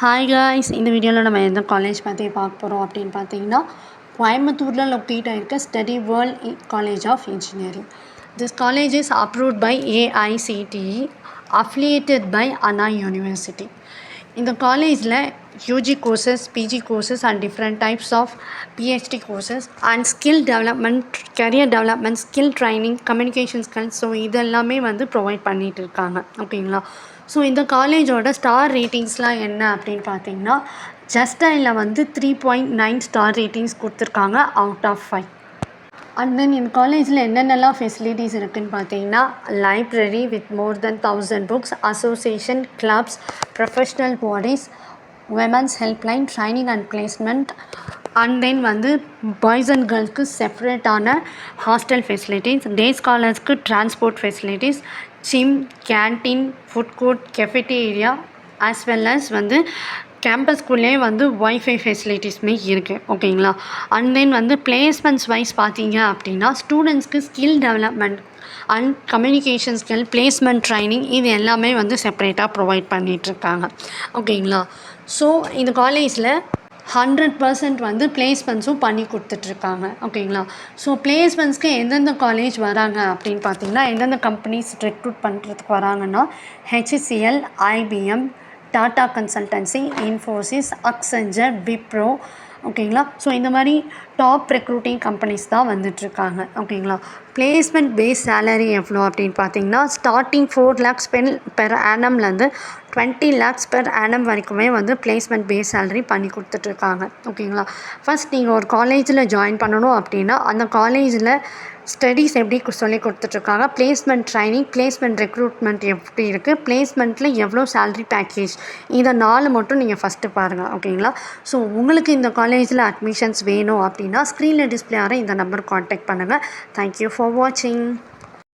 Hi guys, இந்த வீடியோவில் நம்ம எந்த காலேஜ் பற்றி பார்க்க போகிறோம் அப்படின்னு பார்த்தீங்கன்னா, கோயம்புத்தூரில் லொக்கேட் ஆகிருக்க Study World College of Engineering. This college is approved by AICTE, affiliated by Anna University. இந்த காலேஜில் UG courses, PG courses and different types of PhD courses and skill development, career development, skill training, communication skills, so இதெல்லாமே provide பண்ணிகிட்டு இருக்காங்க. ஓகேங்களா? So இந்த காலேஜோட star ரேட்டிங்ஸ்லாம் என்ன அப்படின்னு பார்த்தீங்கன்னா, ஜஸ்டைலில் 3.9 ஸ்டார் ரேட்டிங்ஸ் கொடுத்துருக்காங்க அவுட் ஆஃப் 5. அண்ட் தென் இந்த காலேஜில் என்னென்னலாம் ஃபெசிலிட்டிஸ் இருக்குதுன்னு பார்த்தீங்கன்னா, library with more than 1000 books, association, clubs, professional bodies, women's helpline, training and placement, and then boys and கேர்ள்ஸ்க்கு செப்பரேட்டான ஹாஸ்டல் ஃபெசிலிட்டிஸ், டே ஸ்காலர்ஸ்க்கு transport facilities, gym, canteen, food court, cafeteria, as well as கேம்பஸ்குள்ளேயே wifi ஃபெசிலிட்டிஸுமே இருக்குது. ஓகேங்களா? And then placements wise பார்த்தீங்க அப்படின்னா, ஸ்டூடெண்ட்ஸ்க்கு skill development and communication skill, placement training, இது எல்லாமே செப்பரேட்டாக ப்ரொவைட் பண்ணிகிட்ருக்காங்க. ஓகேங்களா? ஸோ இந்த காலேஜில் 100% பிளேஸ்மெண்ட்ஸும் பண்ணி கொடுத்துட்ருக்காங்க. ஓகேங்களா? ஸோ பிளேஸ்மெண்ட்ஸ்க்கு எந்தெந்த காலேஜ் வராங்க அப்படின்னு பார்த்தீங்கன்னா, எந்தெந்த கம்பெனிஸ் ரெக்ரூட் பண்ணுறதுக்கு வராங்கன்னா, HCL, IBM, Tata consultancy, Infosys, Accenture, Wipro. ஓகேங்களா? ஸோ இந்த மாதிரி டாப் ரெக்ரூட்டிங் கம்பெனிஸ் தான் வந்துட்டுருக்காங்க. ஓகேங்களா? பிளேஸ்மெண்ட் பேஸ் சேலரி எவ்வளோ அப்படின்னு பார்த்தீங்கன்னா, ஸ்டார்டிங் 4 lakhs பெர் ஆனம்லேருந்து 20 lakhs பெர் ஆனம் வரைக்குமே பிளேஸ்மெண்ட் பேஸ் சேலரி பண்ணி கொடுத்துட்ருக்காங்க. ஓகேங்களா? ஃபஸ்ட் நீங்கள் ஒரு காலேஜில் ஜாயின் பண்ணணும் அப்படின்னா, அந்த காலேஜில் ஸ்டடீஸ் எப்படி சொல்லி கொடுத்துட்ருக்காங்க, பிளேஸ்மெண்ட் ட்ரைனிங், பிளேஸ்மெண்ட் ரெக்ரூட்மெண்ட் எப்படி இருக்குது, பிளேஸ்மெண்ட்டில் எவ்வளோ சேலரி பேக்கேஜ், இதை 4 மட்டும் நீங்கள் ஃபஸ்ட்டு பாருங்கள். ஓகேங்களா? ஸோ உங்களுக்கு இந்த காலேஜில் அட்மிஷன்ஸ் வேணும் அப்படின்னா, ஸ்க்ரீனில் டிஸ்பிளே ஆகிற இந்த நம்பர் கான்டாக்ட் பண்ணுங்கள். தேங்க்யூ ஃபார் வாட்சிங்.